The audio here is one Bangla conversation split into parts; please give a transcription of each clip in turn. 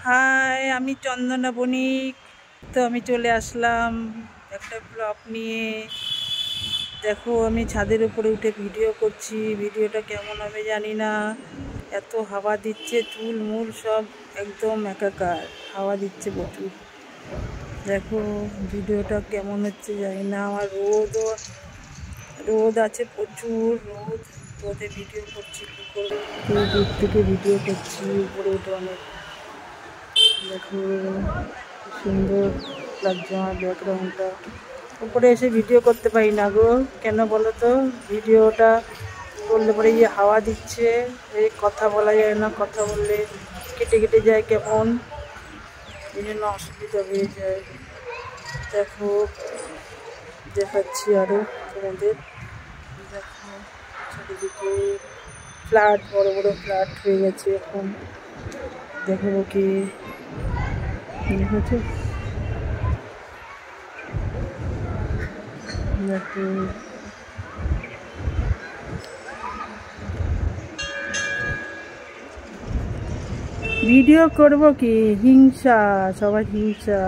হাই, আমি চন্দনা বণিক। তো আমি চলে আসলাম একটা ব্লগ নিয়ে। দেখো, আমি ছাদের উপরে উঠে ভিডিও করছি। ভিডিওটা কেমন হবে জানি না, এত হাওয়া দিচ্ছে, চুল মূল সব একদম একাকার, হাওয়া দিচ্ছে প্রচুর। দেখো ভিডিওটা কেমন হচ্ছে জানি না। আমার রোদ আছে, প্রচুর রোদে ভিডিও করছি। কী করবো, দূর থেকে ভিডিও করছি, উপরে উঠে অনেক। দেখো সুন্দর লাগছে আমার ব্যাকগ্রাউন্ডটা। উপরে এসে ভিডিও করতে পারি না গো, কেন বলো তো? ভিডিওটা করলে পরে এই হাওয়া দিচ্ছে, এই কথা বলা যায় না, কথা বললে কেটে কেটে যায় কেমন, এই জন্য অসুবিধা হয়ে যায়। দেখো দেখাচ্ছি আরও তোমাদের। দেখো চারিদিকে ফ্ল্যাট, বড় বড় ফ্ল্যাট হয়ে গেছে এখন। দেখো কি দেখেছো? দেখো ভিডিও করব কি, হিংসা, সবার হিংসা।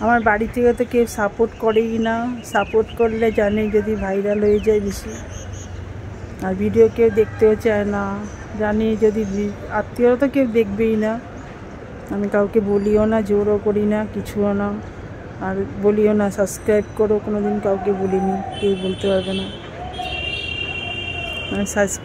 আমার বাড়ি থেকে তো কেউ সাপোর্ট করেই না। সাপোর্ট করলে জানে যদি ভাইরাল হয়ে যায় বেশি, আর ভিডিও কেউ দেখতেও চায় না। জানি যদি আত্মীয়রা তো কেউ দেখবেই না। আমি কাউকে বলিও না, জোরও করি না, কিছুও না। আর বলিও না সাবস্ক্রাইব করো, কোনো দিন কাউকে বলিনি, কেউ বলতে পারবে না। আমি সাবস্ক্রাইব